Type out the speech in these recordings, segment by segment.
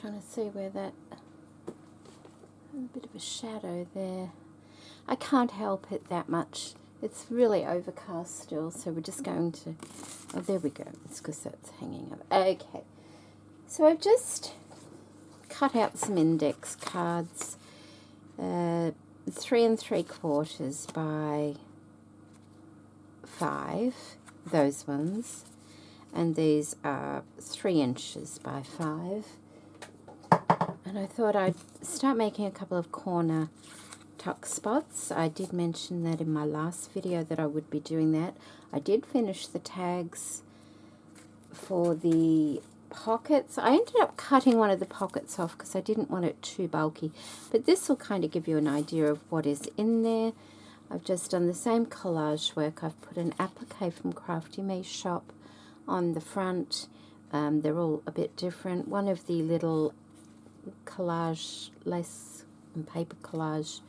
Trying to see where that, a bit of a shadow there. I can't help it that much. It's really overcast still, so we're just going to, oh, there we go. It's because that's hanging up. Okay, so I've just cut out some index cards, 3 3/4 by 5, those ones, and these are 3 inches by 5. And I thought I'd start making a couple of corner tuck spots. I did mention that in my last video that I would be doing that. I did finish the tags for the pockets. I ended up cutting one of the pockets off because I didn't want it too bulky, but this will kind of give you an idea of what is in there. I've just done the same collage work. I've put an applique from Crafty Me shop on the front. They're all a bit different. One of the little collage lace and paper collage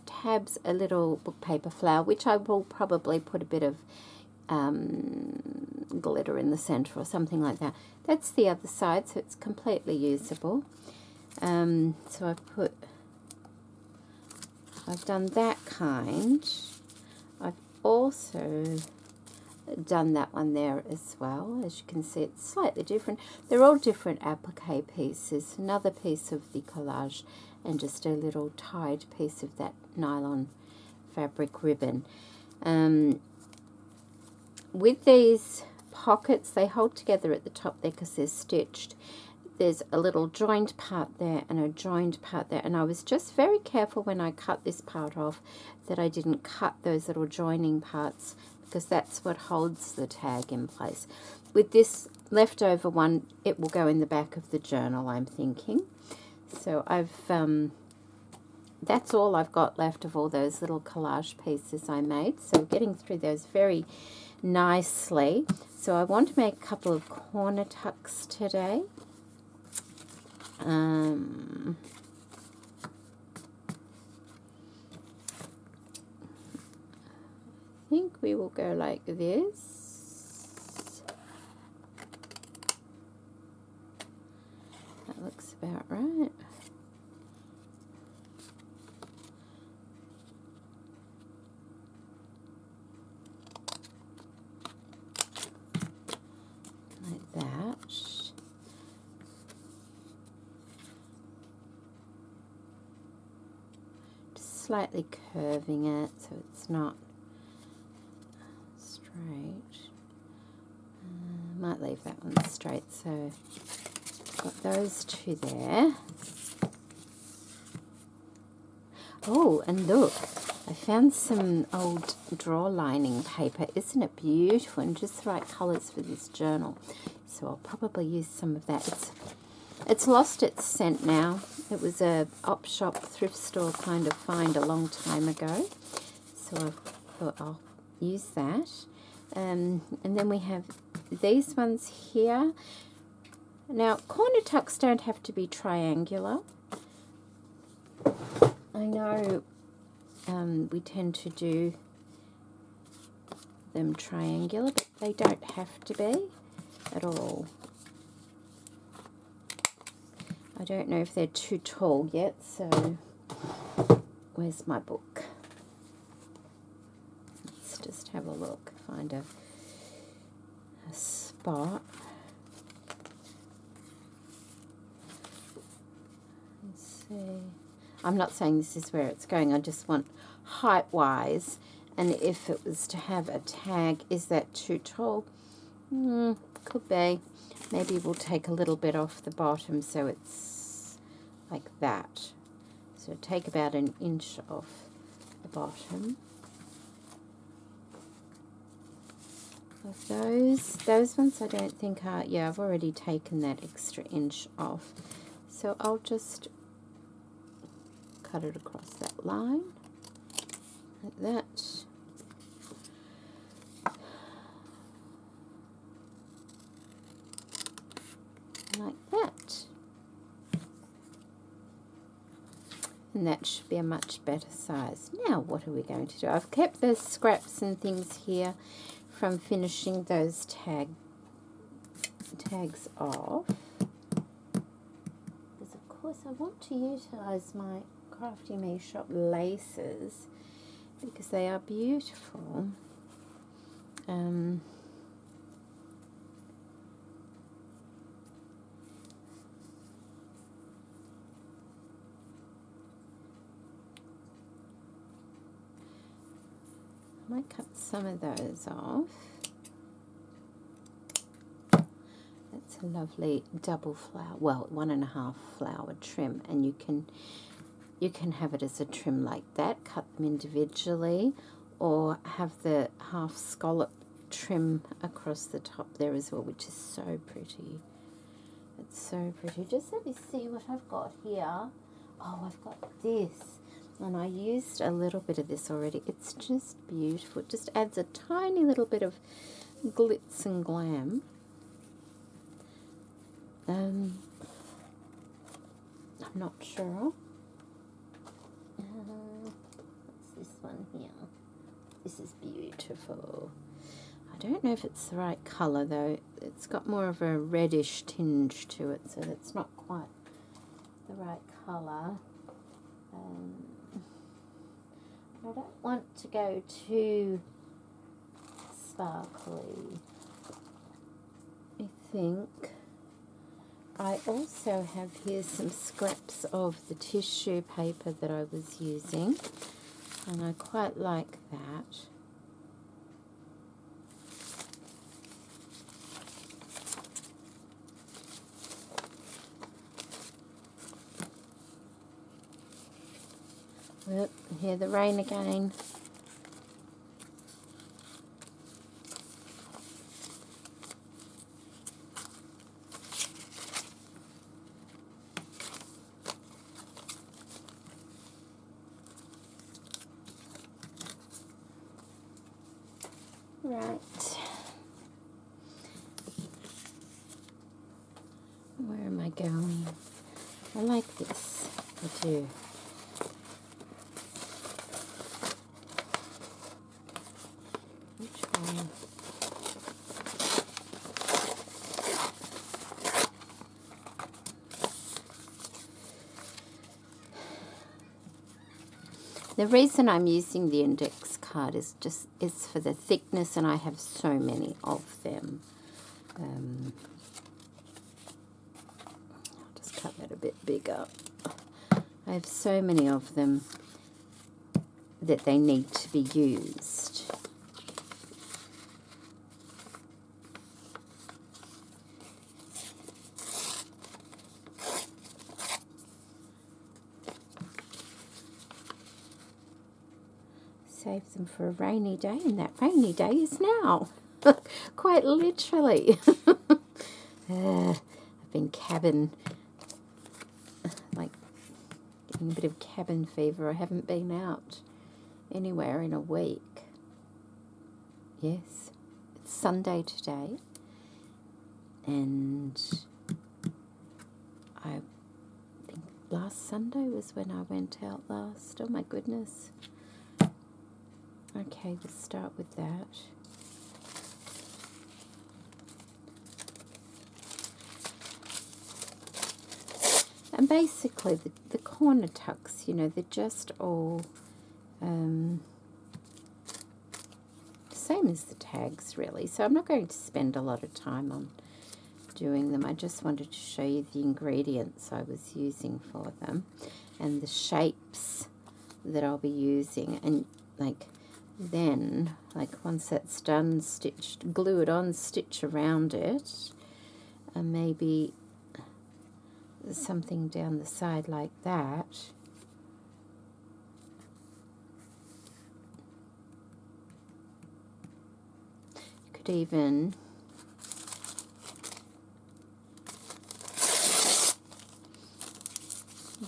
tabs, a little book paper flower, which I will probably put a bit of glitter in the center or something like that. That's the other side, so it's completely usable. So I've done that kind. I've also done that one there as well. As you can see, it's slightly different. They're all different applique pieces. Another piece of the collage and just a little tied piece of that nylon fabric ribbon. With these pockets, they hold together at the top there because they're stitched. There's a little joined part there and a joined part there, and I was just very careful when I cut this part off that I didn't cut those little joining parts, because that's what holds the tag in place. With this leftover one, it will go in the back of the journal, I'm thinking. So I've that's all I've got left of all those little collage pieces I made. So getting through those very nicely. So I want to make a couple of corner tucks today. I think we will go like this. That looks about right. Like that. Just slightly curving it so it's not straight. Might leave that one straight, so got those two there. Oh, and look, I found some old drawer lining paper. Isn't it beautiful? And just the right colours for this journal. So I'll probably use some of that. It's lost its scent now. It was a op shop thrift store kind of find a long time ago. So I thought I'll use that. And then we have these ones here. Now, corner tucks don't have to be triangular. I know we tend to do them triangular, but they don't have to be at all. I don't know if they're too tall yet, so where's my book? Let's just have a look, find a spot. Let's see. I'm not saying this is where it's going, I just want height-wise, and if it was to have a tag, is that too tall? Could be. Maybe we'll take a little bit off the bottom so it's like that. So take about an inch off the bottom. Of those ones I don't think are, yeah, I've already taken that extra inch off. So I'll just cut it across that line, like that. Like that. And that should be a much better size. Now what are we going to do? I've kept those scraps and things here from finishing those tags off. course I want to utilise my Crafty Me Shop laces because they are beautiful. I might cut some of those off. That's a lovely double flower, well, 1.5 flower trim, and you can have it as a trim like that, cut them individually, or have the half scallop trim across the top there as well, which is so pretty. It's so pretty. Just let me see what I've got here. Oh, I've got this. And I used a little bit of this already. It's just beautiful. It just adds a tiny little bit of glitz and glam. I'm not sure. What's this one here? This is beautiful. I don't know if it's the right colour though. It's got more of a reddish tinge to it, so it's not quite the right colour. I don't want to go too sparkly. I think I also have here some scraps of the tissue paper that I was using, and I quite like that. Yep, hear the rain again. Right. Where am I going? I like this. I do. Which one? The reason I'm using the index card is for the thickness, and I have so many of them. I'll just cut that a bit bigger. I have so many of them that they need to be used. Save them for a rainy day, and that rainy day is now. Quite literally. I've been getting a bit of cabin fever. I haven't been out anywhere in a week. Yes, it's Sunday today, and I think last Sunday was when I went out last. Oh my goodness. Okay, let's start with that. And basically the corner tucks, you know, they're just all same as the tags really. So I'm not going to spend a lot of time on doing them. I just wanted to show you the ingredients I was using for them and the shapes that I'll be using. And then once that's done, glue it on, stitch around it, and maybe something down the side like that. You could even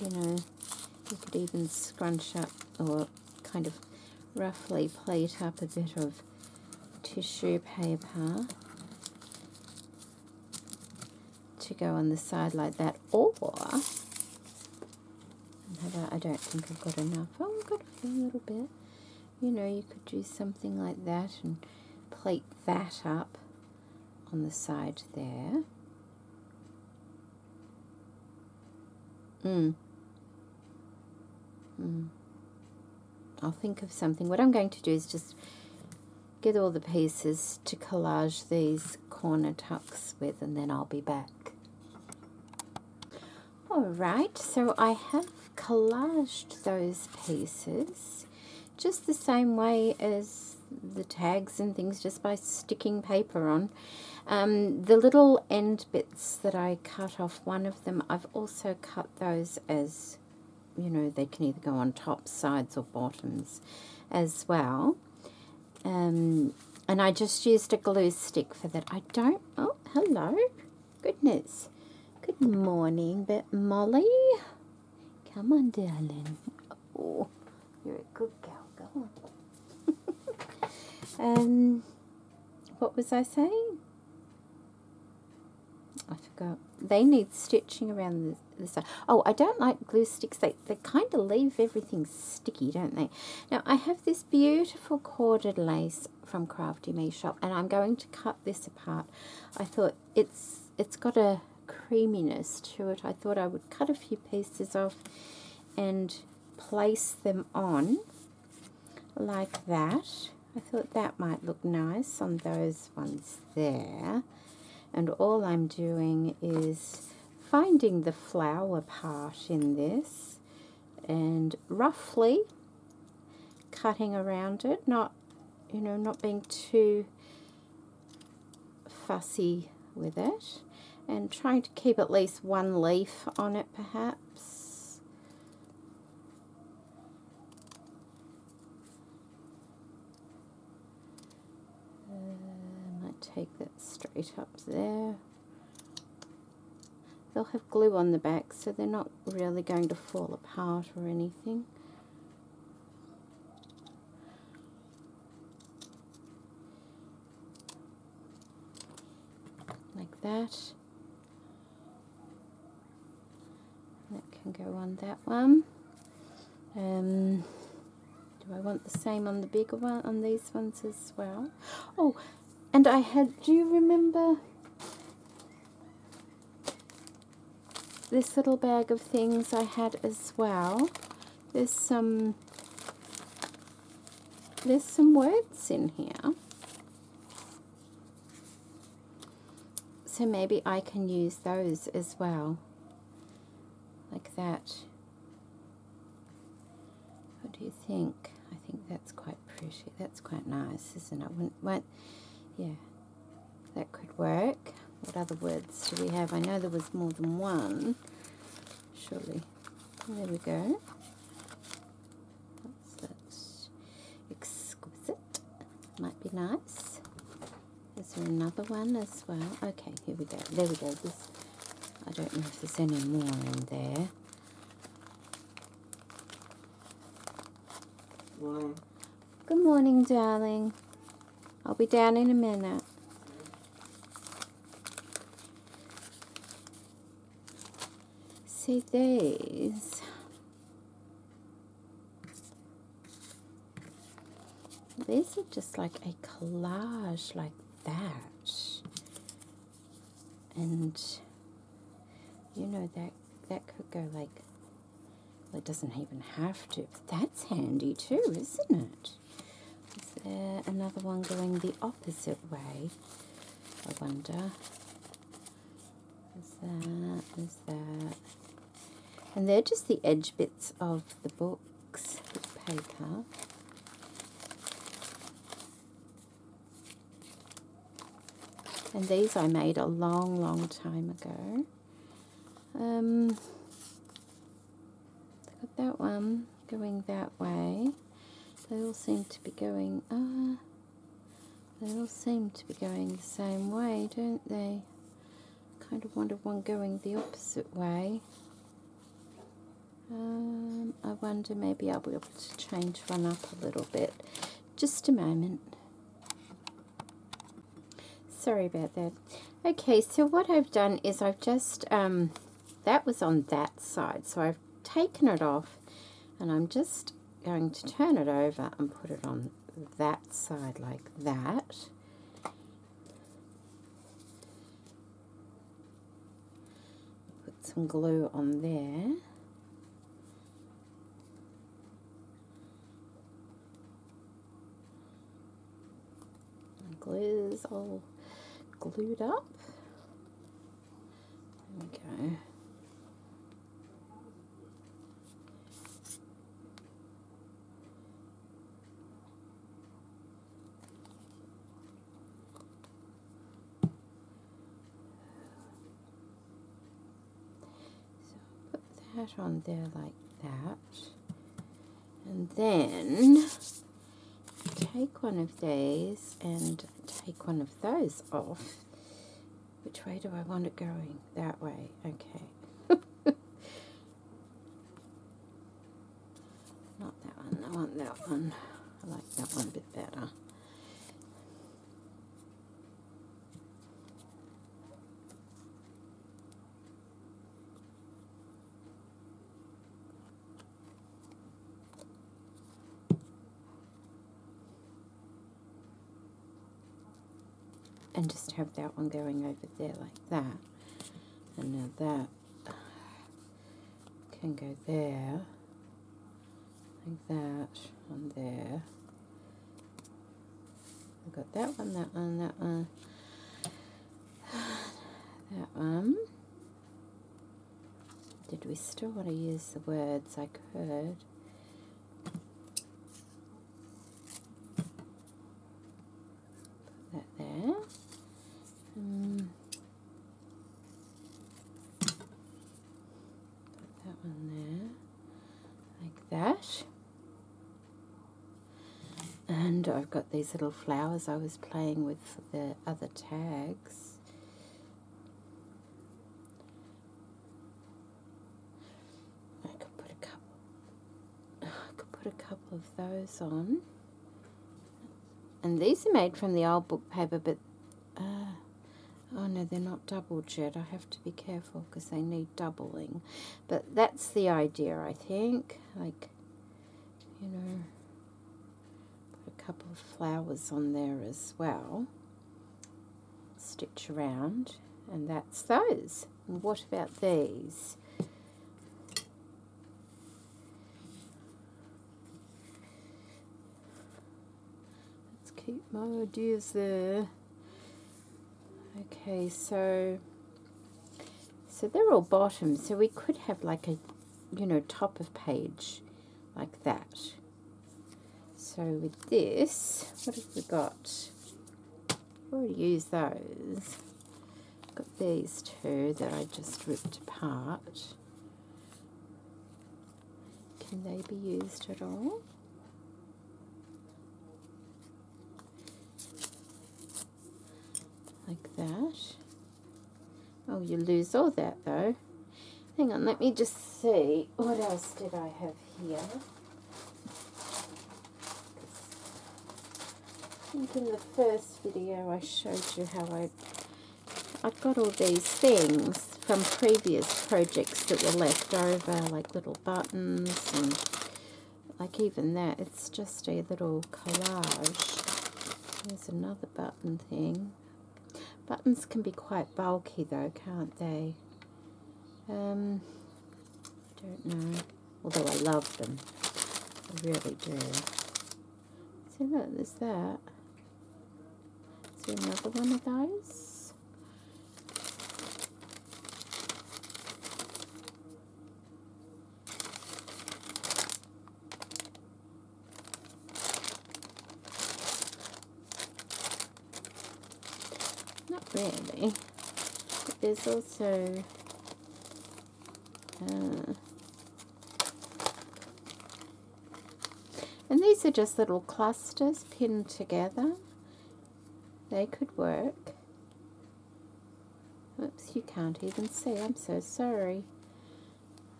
you could even scrunch up or kind of roughly plate up a bit of tissue paper to go on the side like that, or I don't think I've got enough. Oh, I've got a little bit. You know, you could do something like that and plate that up on the side there. I'll think of something. What I'm going to do is just get all the pieces to collage these corner tucks with, and then I'll be back. Alright, so I have collaged those pieces just the same way as the tags and things, just by sticking paper on. The little end bits that I cut off, one of them, I've also cut those as, you know, they can either go on top, sides or bottoms as well. And I just used a glue stick for that. I don't, oh, hello, goodness. Good morning, but Molly, come on, darling. Oh, you're a good girl, go on. What was I saying? I forgot. They need stitching around the side. Oh, I don't like glue sticks. They kind of leave everything sticky, don't they? Now, I have this beautiful corded lace from Crafty Me shop, and I'm going to cut this apart. I thought it's got a creaminess to it. I thought I would cut a few pieces off and place them on like that. I thought that might look nice on those ones there. And all I'm doing is finding the flower part in this and roughly cutting around it, not, you know, not being too fussy with it, and trying to keep at least one leaf on it perhaps. I might take that straight up there. They'll have glue on the back, so they're not really going to fall apart or anything. Like that. That can go on that one. Do I want the same on the bigger one, on these ones as well? Oh, and I had, do you remember this little bag of things I had as well? There's some words in here. So maybe I can use those as well. Like that. What do you think? I think that's quite pretty. That's quite nice, isn't it? Yeah, that could work. What other words do we have? I know there was more than one. Surely. There we go. That's exquisite. Might be nice. Is there another one as well? Okay, here we go. There we go. This, I don't know if there's any more in there. Morning. Good morning, darling. I'll be down in a minute. See these? These are just like a collage like that. And you know, that could go like, well, it doesn't even have to, but that's handy too, isn't it? Is there another one going the opposite way? I wonder. Is that? And they're just the edge bits of the books with paper. And these I made a long, long time ago. Got that one going that way. They all seem to be going, they all seem to be going the same way, don't they? Kind of wanted one going the opposite way. I wonder, maybe I'll be able to change one up a little bit. Just a moment. Sorry about that. Okay, so what I've done is I've just, that was on that side, so I've taken it off and I'm just going to turn it over and put it on that side like that. Put some glue on there. all glued up. There we go. So put that on there like that. And then take one of these and take one of those off. Which way do I want it going? That way. Okay. Not that one. I want that one. I like that one a bit better. And just have that one going over there like that. And now that can go there, like that, on there. I've got that one, that one, that one, that one. Did we still want to use the words? I could. Put that there. Put that one there, like that. And I've got these little flowers I was playing with for the other tags. I could put a couple of those on. And these are made from the old book paper, but oh no, they're not doubled yet. I have to be careful because they need doubling. But that's the idea, I think. Like, you know, put a couple of flowers on there as well. Stitch around, and that's those. And what about these? Let's keep my ideas there. Okay, so they're all bottoms, so we could have like a, you know, top of page like that. So with this, what have we got? I've already used those. Got these two that I just ripped apart. Can they be used at all? Like that. Oh, you lose all that though. Hang on, let me just see. What else did I have here? I think in the first video I showed you how I've got all these things from previous projects that were left over, like little buttons and like even that. It's just a little collage. There's another button thing. Buttons can be quite bulky though, can't they? I don't know. Although I love them. I really do. So look, there's that. Is there another one of those? Not really. But there's also and these are just little clusters pinned together. They could work. Oops, you can't even see. I'm so sorry.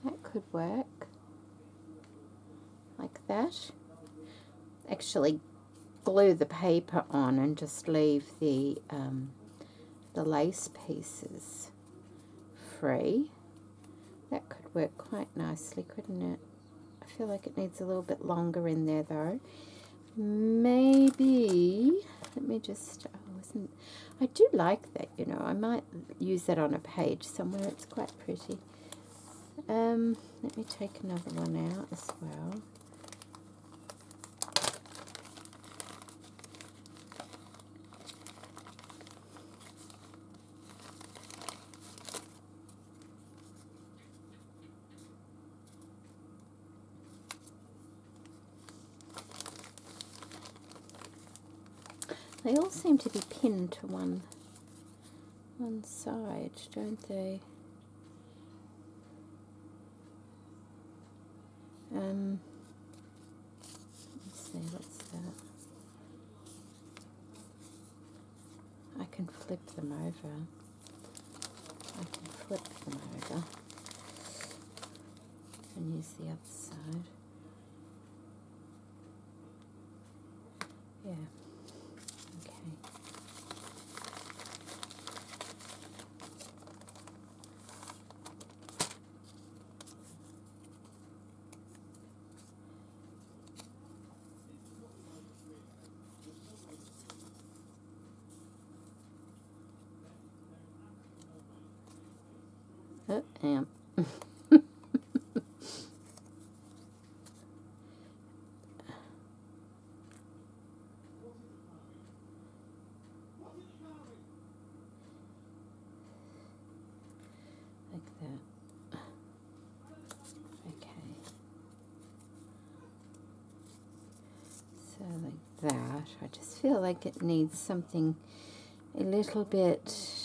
That could work. Like that. Actually glue the paper on and just leave the lace pieces free. That could work quite nicely, couldn't it? I feel like it needs a little bit longer in there though. Maybe, let me just, I do like that, you know. I might use that on a page somewhere. It's quite pretty. Let me take another one out as well. They all seem to be pinned to one side, don't they? Let's see, what's that? I can flip them over. I can flip them over and use the other side. Yeah. Okay. Oh, yeah. Like that. Okay. So like that. I just feel like it needs something a little bit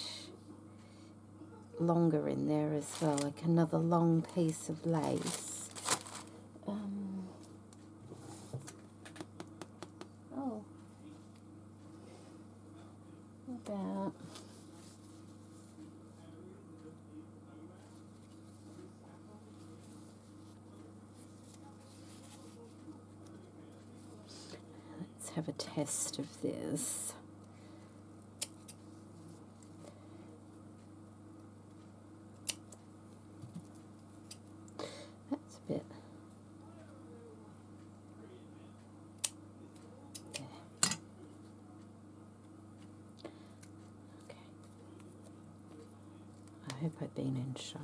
longer in there as well, like another long piece of lace. Oh, about let's have a test of this. That's a bit. There. Okay. I hope I've been in shot.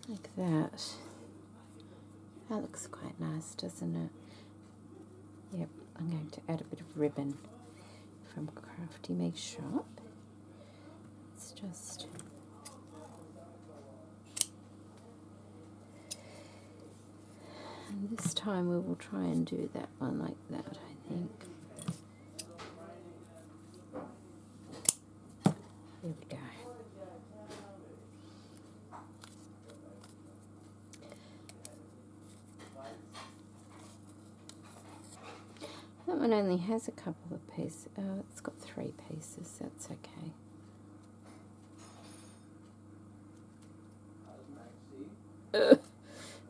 Like that. That looks quite nice, doesn't it? Yep, I'm going to add a bit of ribbon from Crafty Make Shop. It's just and this time we will try and do that one like that, I think. There we go. That one only has a couple of pieces. Oh, it's got 3 pieces. That's okay.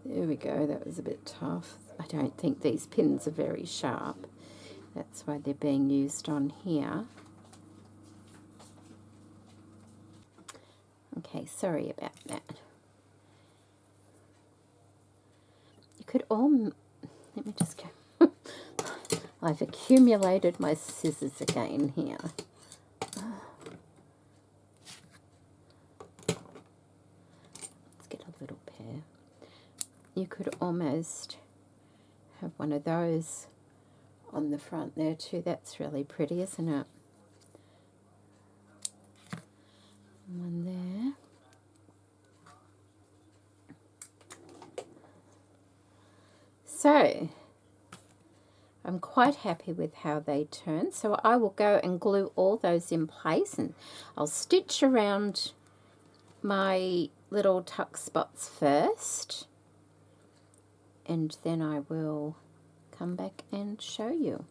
There we go. That was a bit tough. I don't think these pins are very sharp. That's why they're being used on here. Okay, sorry about that. You could all... Let me just go. I've accumulated my scissors again here. Let's get a little pair. You could almost have one of those on the front there too. That's really pretty, isn't it? One there. So, I'm quite happy with how they turn. So I will go and glue all those in place, and I'll stitch around my little tuck spots first, and then I will come back and show you.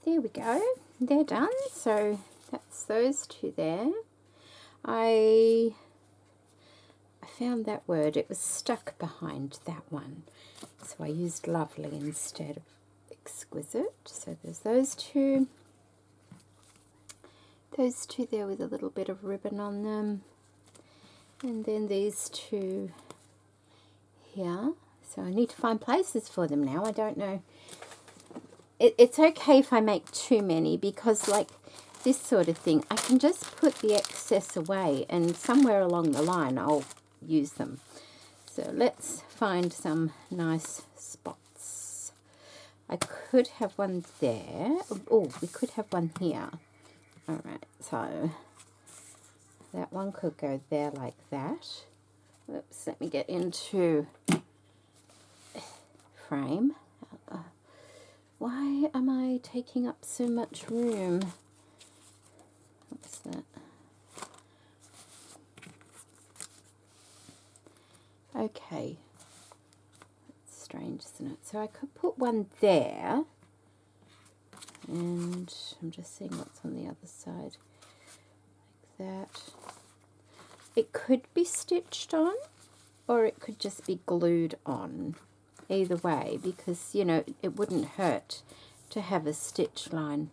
There we go. They're done. So that's those 2 there. I found that word. It was stuck behind that one. So I used lovely instead of exquisite. So there's those 2. Those 2 there with a little bit of ribbon on them. And then these 2 here. So I need to find places for them now. I don't know it's okay if I make too many, because like this sort of thing, I can just put the excess away and somewhere along the line I'll use them. So let's find some nice spots. I could have one there. Oh, we could have one here. All right, so that one could go there like that. Oops, let me get into frame. Why am I taking up so much room? What's that? Okay. That's strange, isn't it? So I could put one there. And I'm just seeing what's on the other side. Like that. It could be stitched on, or it could just be glued on. Either way, because, you know, it wouldn't hurt to have a stitch line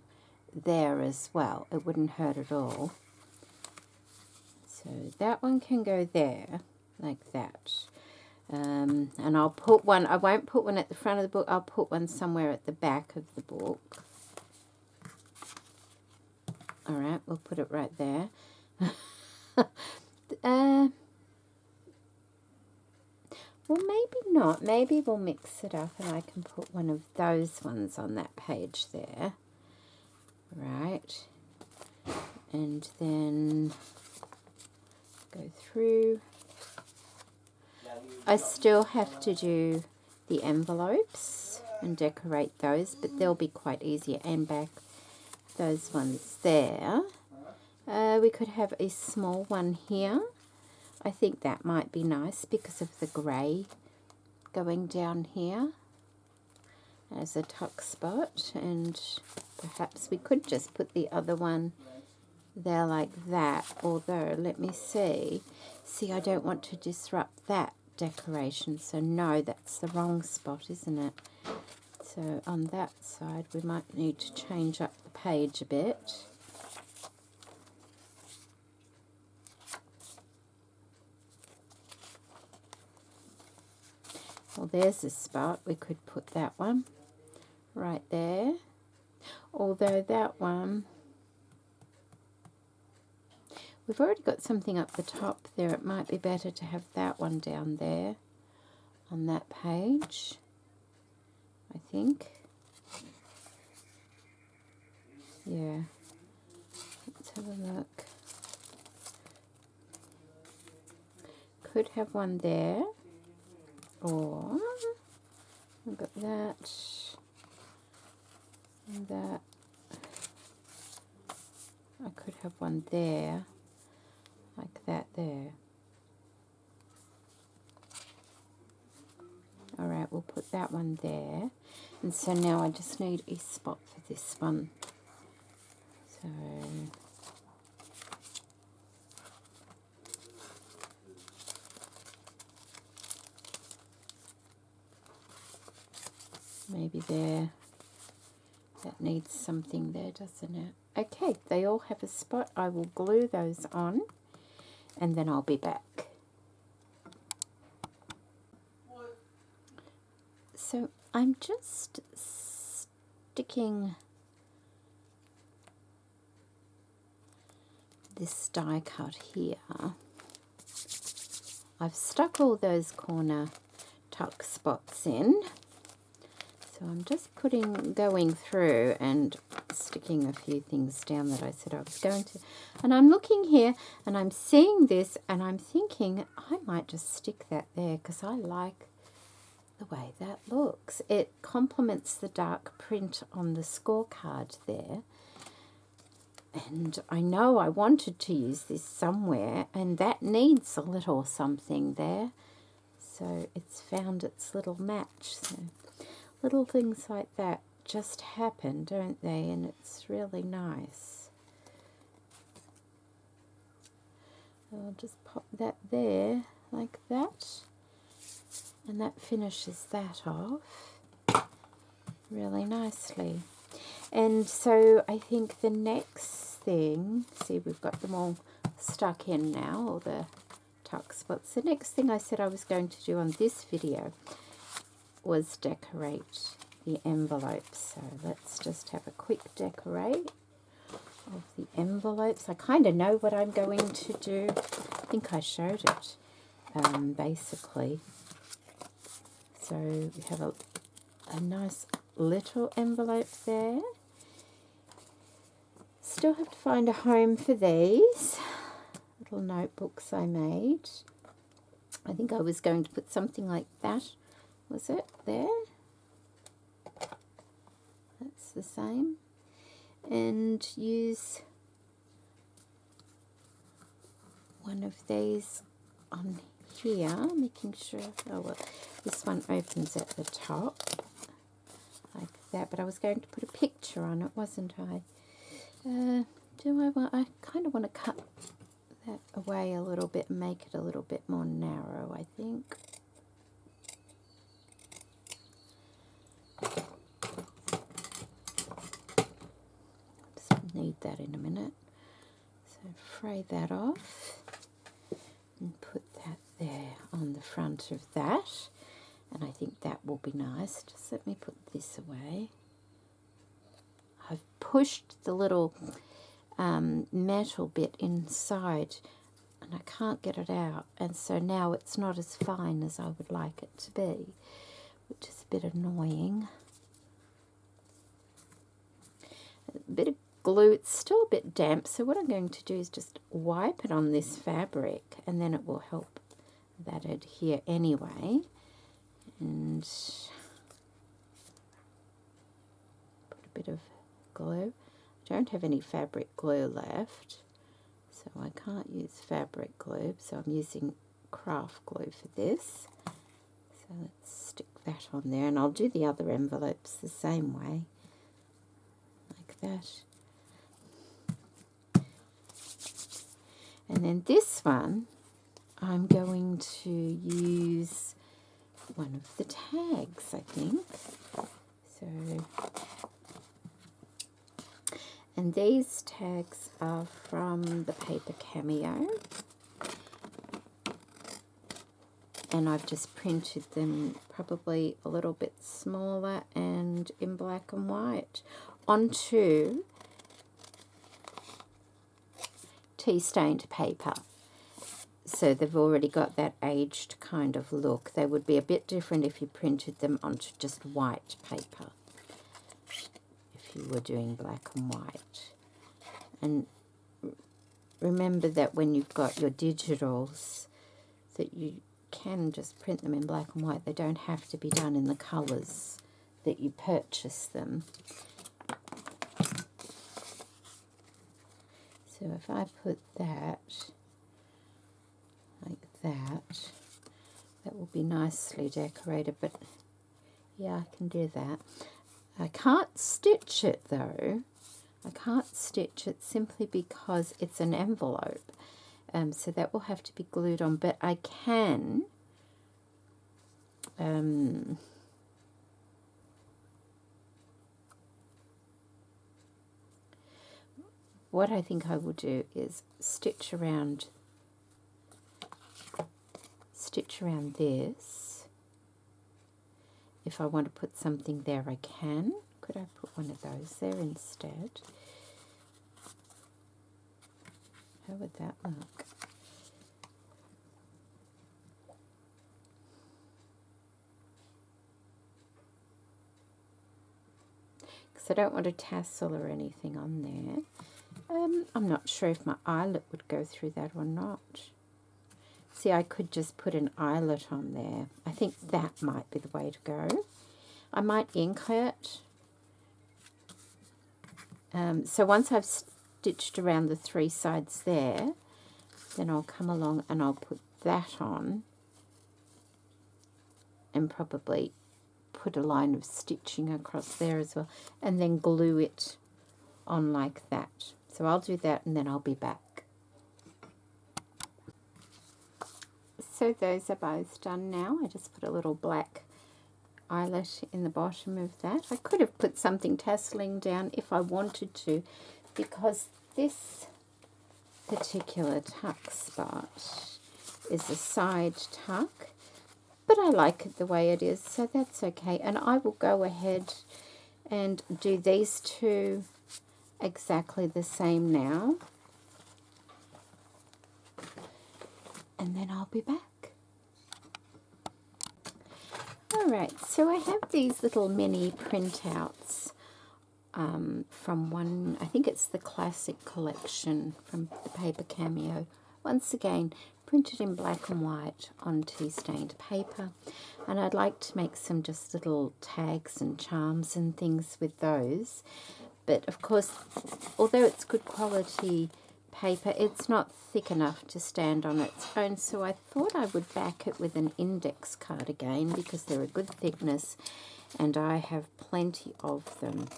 there as well. It wouldn't hurt at all. So that one can go there, like that. And I'll put one, I won't put one at the front of the book, I'll put one somewhere at the back of the book. Alright, we'll put it right there. Well, maybe not. Maybe we'll mix it up and I can put one of those ones on that page there. Right. And then go through. I still have to do the envelopes and decorate those, but they'll be quite easier. And back those ones there. We could have a small one here. I think that might be nice because of the grey going down here as a tuck spot, and perhaps we could just put the other one there like that, although let me see, I don't want to disrupt that decoration, so no, that's the wrong spot, isn't it? So on that side we might need to change up the page a bit. Well, there's a spot. We could put that one right there. Although that one, we've already got something up the top there. It might be better to have that one down there on that page, I think. Yeah. Let's have a look. Could have one there. Or we've got that and that. I could have one there, like that there. Alright, we'll put that one there. And so now I just need a spot for this one. So maybe there, that needs something there, doesn't it? Okay, they all have a spot. I will glue those on and then I'll be back. So I'm just sticking this die cut here. I've stuck all those corner tuck spots in. So I'm just going through and sticking a few things down that I said I was going to. And I'm looking here and I'm seeing this and I'm thinking I might just stick that there because I like the way that looks. It complements the dark print on the scorecard there. And I know I wanted to use this somewhere and that needs a little something there. So it's found its little match. So little things like that just happen, don't they? And it's really nice. I'll just pop that there like that. And that finishes that off really nicely. And so I think the next thing, see, we've got them all stuck in now, all the tuck spots. The next thing I said I was going to do on this video was decorate the envelopes. So let's just have a quick decorate of the envelopes. I kind of know what I'm going to do. I think I showed it, basically. So we have a nice little envelope there. Still have to find a home for these little notebooks I made. I think I was going to put something like that. Was it there? That's the same. And use one of these on here, making sure, oh well, this one opens at the top like that, but I was going to put a picture on it, wasn't I? I kind of want to cut that away a little bit and make it a little bit more narrow, I think. Just need that in a minute. So fray that off and put that there on the front of that, and I think that will be nice. Just let me put this away. I've pushed the little metal bit inside and I can't get it out, and so now it's not as fine as I would like it to be, which is a bit annoying. A bit of glue, it's still a bit damp, so what I'm going to do is just wipe it on this fabric and then it will help that adhere anyway. And put a bit of glue. I don't have any fabric glue left, so I can't use fabric glue, so I'm using craft glue for this. So let's stick that on there, and I'll do the other envelopes the same way, like that. And then this one, I'm going to use one of the tags, I think. So, and these tags are from the paper Cameo, and I've just printed them probably a little bit smaller and in black and white onto tea stained paper. So they've already got that aged kind of look. They would be a bit different if you printed them onto just white paper, if you were doing black and white. And remember that when you've got your digitals, that you can just print them in black and white. They don't have to be done in the colours that you purchase them. So if I put that like that, that will be nicely decorated, but yeah, I can do that. I can't stitch it though. I can't stitch it simply because it's an envelope, so that will have to be glued on, but I can what I think I will do is stitch around this. If I want to put something there, I can. Could I put one of those there instead? How would that look? Because I don't want a tassel or anything on there. I'm not sure if my eyelet would go through that or not. See, I could just put an eyelet on there. I think that might be the way to go. I might ink it. So once I've stitched around the three sides there, then I'll come along and I'll put that on and probably put a line of stitching across there as well, and then glue it on like that. So I'll do that and then I'll be back. So those are both done now. I just put a little black eyelet in the bottom of that. I could have put something tasseling down if I wanted to, because this particular tuck spot is a side tuck, but I like it the way it is, so that's okay. And I will go ahead and do these two exactly the same now, and then I'll be back. Alright, so I have these little mini printouts from one, I think it's the Classic collection from the Paper Cameo. Once again, printed in black and white on tea stained paper, and I'd like to make some just little tags and charms and things with those. But of course, although it's good quality paper, it's not thick enough to stand on its own, so I thought I would back it with an index card again because they're a good thickness and I have plenty of them.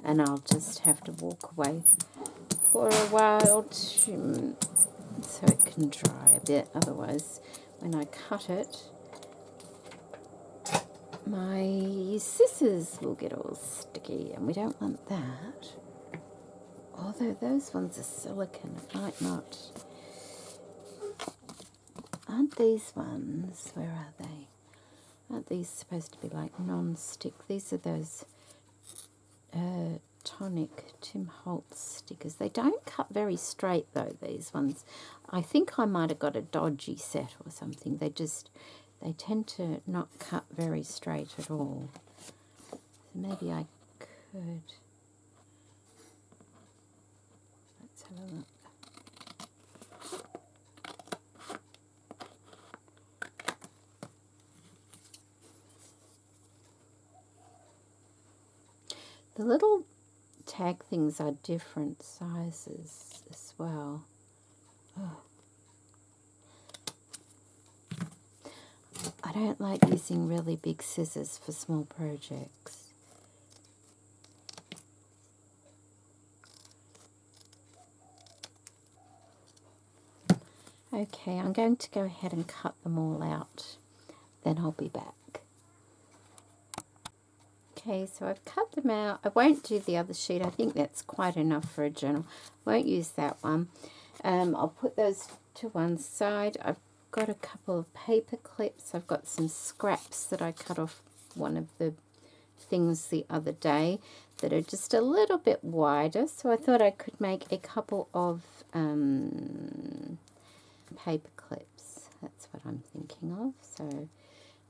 And I'll just have to walk away for a while to, so it can dry a bit, otherwise when I cut it my scissors will get all sticky and we don't want that. Although those ones are silicone, it might not. Aren't these ones, where are they? Aren't these supposed to be like non-stick? These are those Tonic Tim Holtz stickers. They don't cut very straight though, these ones. I think I might have got a dodgy set or something. They tend to not cut very straight at all. So maybe I could. Let's have a look. The little tag things are different sizes as well. Oh. I don't like using really big scissors for small projects. Okay, I'm going to go ahead and cut them all out. Then I'll be back. Okay, so I've cut them out. I won't do the other sheet. I think that's quite enough for a journal. Won't use that one. I'll put those to one side. I've got a couple of paper clips. I've got some scraps that I cut off one of the things the other day that are just a little bit wider. So I thought I could make a couple of paper clips. That's what I'm thinking of. So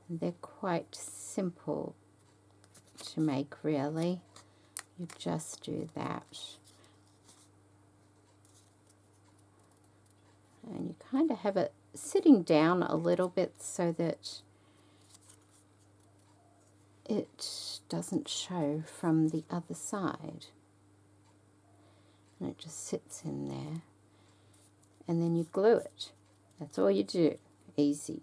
they're quite simple to make, really. You just do that. And you kind of have it sitting down a little bit so that it doesn't show from the other side. And it just sits in there. And then you glue it. That's all you do. Easy.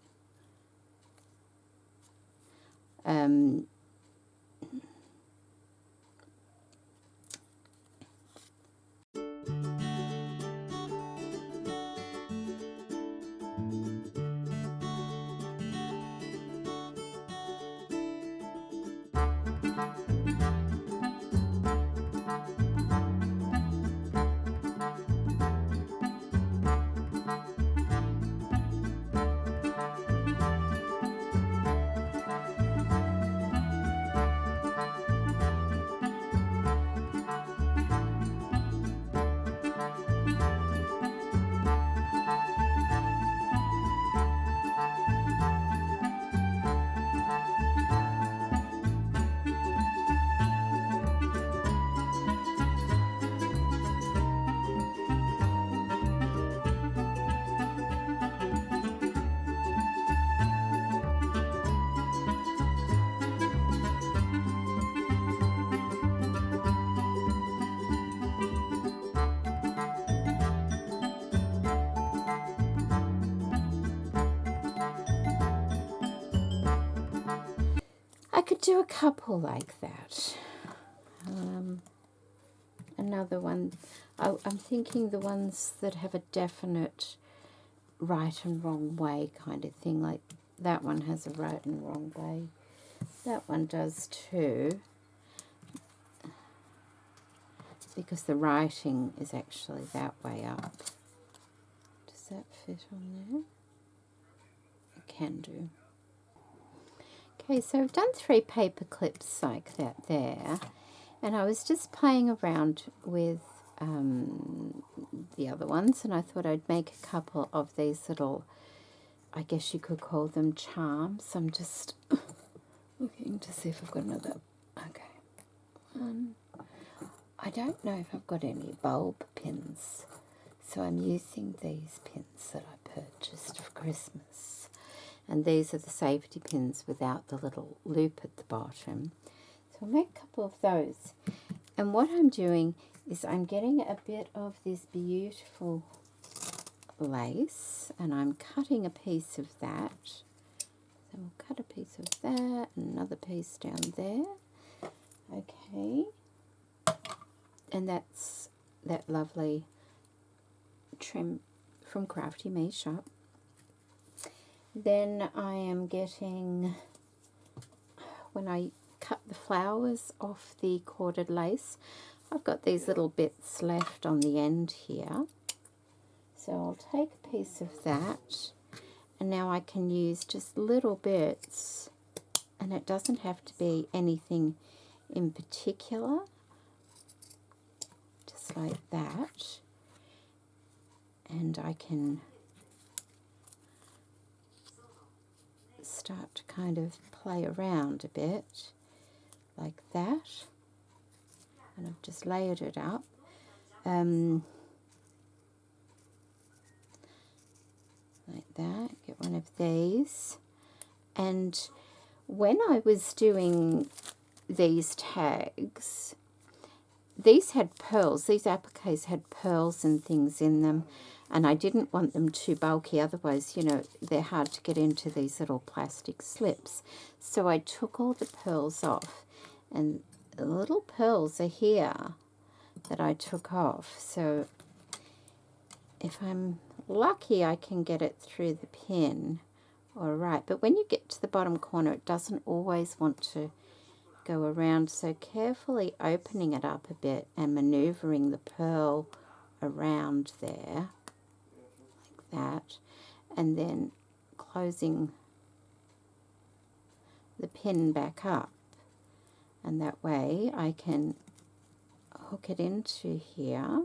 I could do a couple like that. Another one, I'm thinking the ones that have a definite right and wrong way kind of thing, like that one has a right and wrong way. That one does too. because the writing is actually that way up. Does that fit on there? It can do. Okay, so I've done 3 paper clips like that there, and I was just playing around with the other ones, and I thought I'd make a couple of these little, I guess you could call them charms. I'm just looking to see if I've got another. Okay. I don't know if I've got any bulb pins, so I'm using these pins that I purchased for Christmas. And these are the safety pins without the little loop at the bottom. So I'll make a couple of those. And what I'm doing is I'm getting a bit of this beautiful lace, and I'm cutting a piece of that. So we'll cut a piece of that, and another piece down there. Okay. And that's that lovely trim from Crafty Me shop. Then I am getting, when I cut the flowers off the corded lace, I've got these little bits left on the end here. So I'll take a piece of that, and now I can use just little bits, and it doesn't have to be anything in particular, just like that. And I can start to kind of play around a bit like that, and I've just layered it up. Like that, get one of these. And when I was doing these tags, these had pearls, these appliques had pearls and things in them, and I didn't want them too bulky, otherwise, you know, they're hard to get into these little plastic slips. So I took all the pearls off, and the little pearls are here that I took off. So if I'm lucky, I can get it through the pin. All right, but when you get to the bottom corner, it doesn't always want to go around, so carefully opening it up a bit and maneuvering the pearl around there, like that, and then closing the pin back up, and that way I can hook it into here,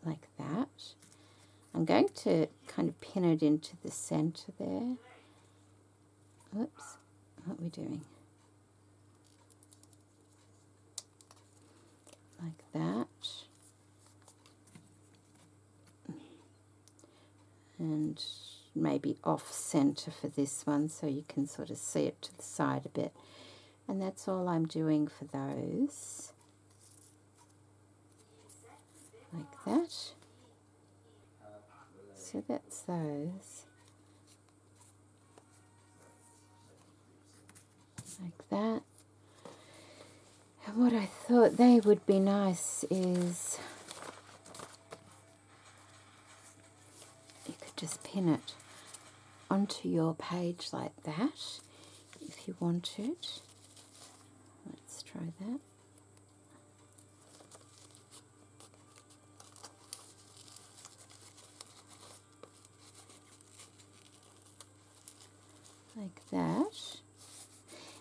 like that. I'm going to kind of pin it into the center there. Whoops, what are we doing? Like that. And maybe off center for this one, so you can sort of see it to the side a bit. And that's all I'm doing for those. Like that. So that's those. Like that. And what I thought they would be nice is you could just pin it onto your page like that if you wanted. Let's try that. Like that.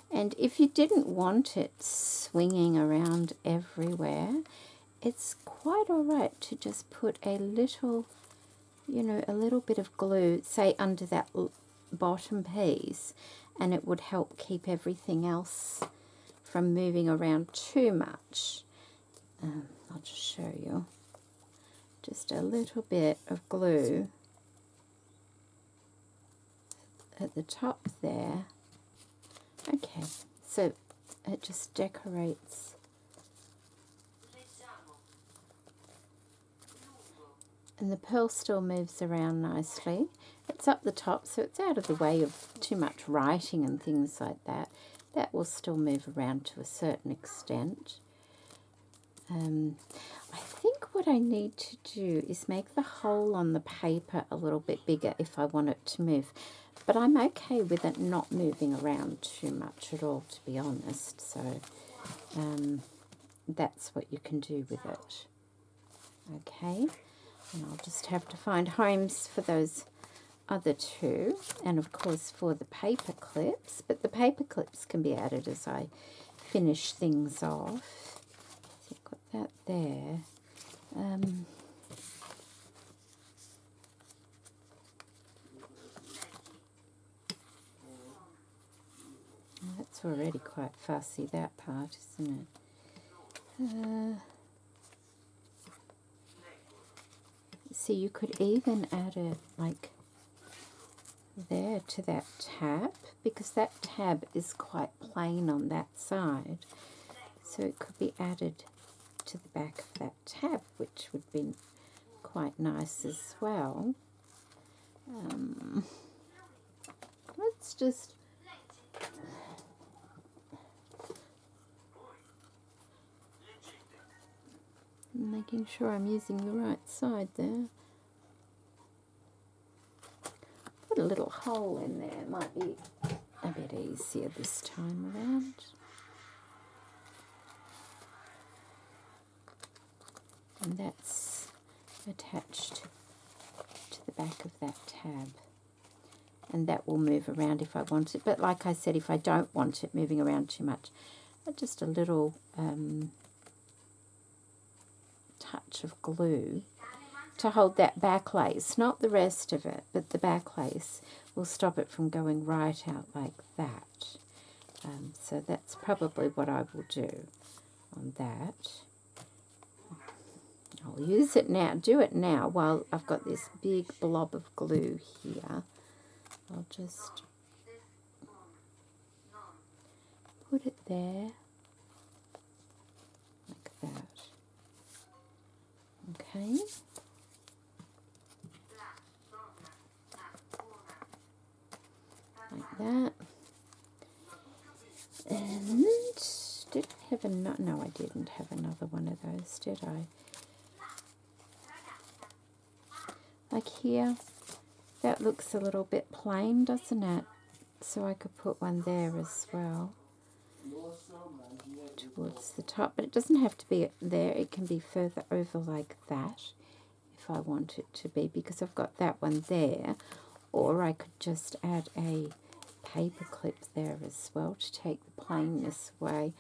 And if you didn't want it swinging around everywhere, it's quite all right to just put a little, you know, a little bit of glue, say under that bottom piece, and it would help keep everything else from moving around too much. I'll just show you. Just a little bit of glue at the top there. Okay, so it just decorates. And the pearl still moves around nicely. It's up the top, so it's out of the way of too much writing and things like that. That will still move around to a certain extent. I think what I need to do is make the hole on the paper a little bit bigger if I want it to move. But I'm okay with it not moving around too much at all, to be honest. So that's what you can do with it. Okay, and I'll just have to find homes for those other two, and of course for the paper clips, but the paper clips can be added as I finish things off. So I've got that there. That's already quite fussy, that part, isn't it? See, you could even add it like there to that tab, because that tab is quite plain on that side, so it could be added to the back of that tab, which would be quite nice as well. Let's just making sure I'm using the right side there. Put a little hole in there, might be a bit easier this time around. And that's attached to the back of that tab. And that will move around if I want it. But like I said, if I don't want it moving around too much, just a little touch of glue to hold that back lace, not the rest of it, but the back lace will stop it from going right out like that. So that's probably what I will do on that. I'll use it now, do it now while I've got this big blob of glue here. I'll just put it there like that. Okay. Like that. And did I have another? No, I didn't have another one of those, did I? Like here, that looks a little bit plain, doesn't it? So I could put one there as well towards the top, but it doesn't have to be there. It can be further over like that if I want it to be, because I've got that one there. Or I could just add a paper clip there as well to take the plainness away.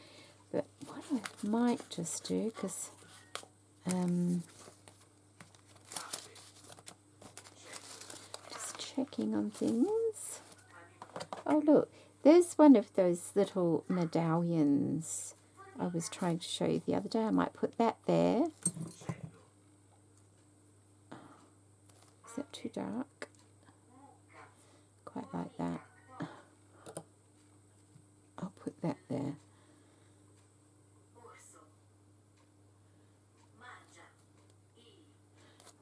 But what I might just do, because just checking on things. Oh look, there's one of those little medallions I was trying to show you the other day. I might put that there. Is that too dark? Quite like that. I'll put that there.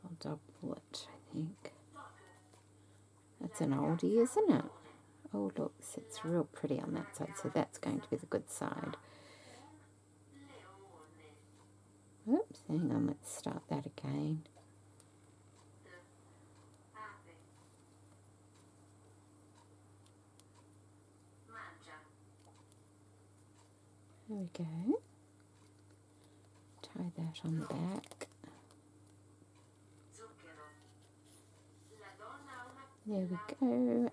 I'll double it, I think. That's an oldie, isn't it? Oh, look, it's real pretty on that side, so that's going to be the good side. Oops, hang on, let's start that again. There we go. Tie that on the back. There we go.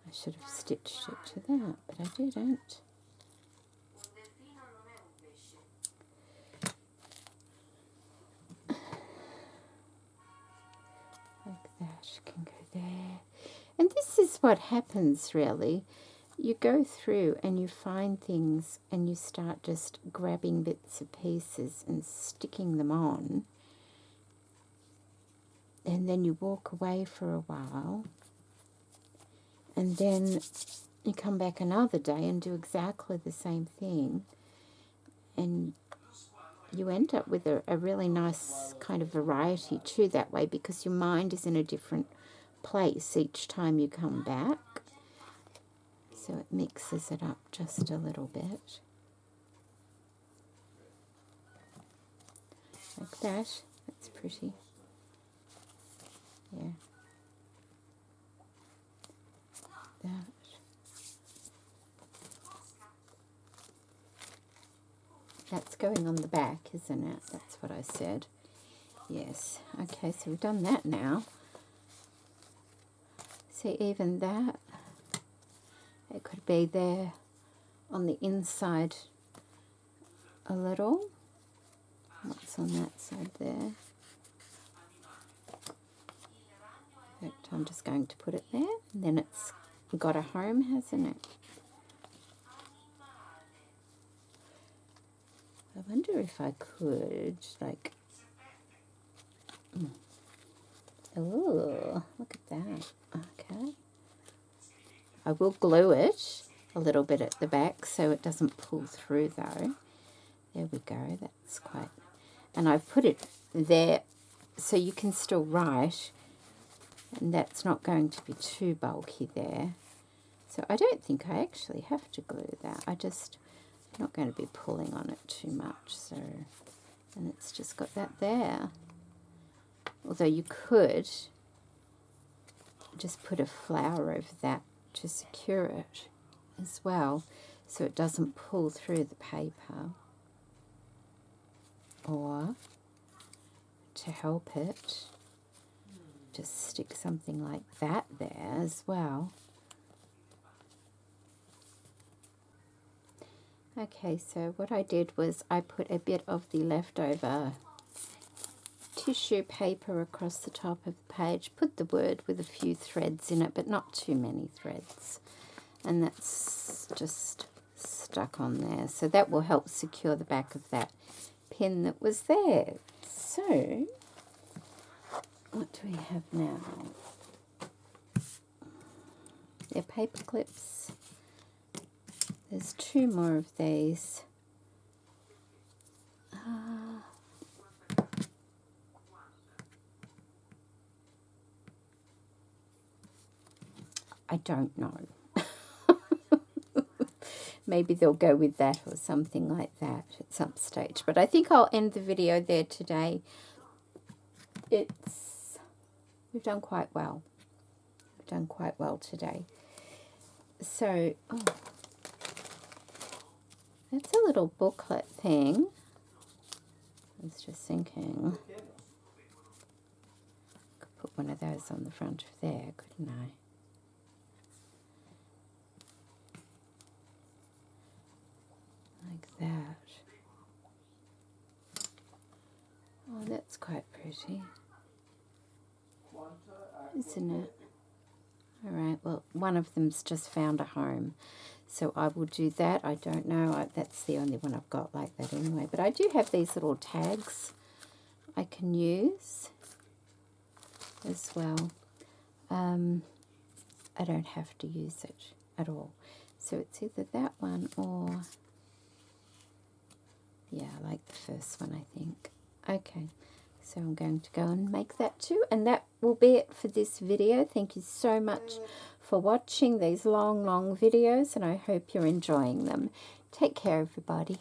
I should have stitched it to that, but I didn't. Like that can go there. And this is what happens really. You go through and you find things and you start just grabbing bits and pieces and sticking them on. And then you walk away for a while. And then you come back another day and do exactly the same thing. And you end up with a really nice kind of variety too that way, because your mind is in a different place each time you come back. So it mixes it up just a little bit. like that. That's pretty. Yeah. That. That's going on the back, isn't it? That's what I said. Yes. Okay, so we've done that now. See, even that, it could be there on the inside a little. What's on that side there? In fact, I'm just going to put it there. And then it's got a home, hasn't it? I wonder if I could, like, oh, look at that. Okay. I will glue it a little bit at the back so it doesn't pull through though. There we go, that's quite, and I've put it there so you can still write, and that's not going to be too bulky there. So I don't think I actually have to glue that. I'm not going to be pulling on it too much, so, and it's just got that there. Although you could just put a flower over that to secure it as well, so it doesn't pull through the paper. Or to help it, just stick something like that there as well. Okay, so what I did was I put a bit of the leftover tissue paper across the top of the page, put the word with a few threads in it, but not too many threads. And that's just stuck on there. So that will help secure the back of that pin that was there. So, what do we have now? They're paper clips. There's 2 more of these. I don't know. Maybe they'll go with that or something like that at some stage. But I think I'll end the video there today. We've done quite well. We've done quite well today. So, that's a little booklet thing. I was just thinking, I could put one of those on the front of there, couldn't I? Like that. Oh, that's quite pretty, isn't it? Alright, well, one of them's just found a home, so I will do that. I don't know, that's the only one I've got like that anyway. But I do have these little tags I can use as well. I don't have to use it at all. So it's either that one or, yeah, I like the first one, I think. Okay, so I'm going to go and make that too. And that will be it for this video. Thank you so much for watching these long videos, and I hope you're enjoying them. Take care, everybody.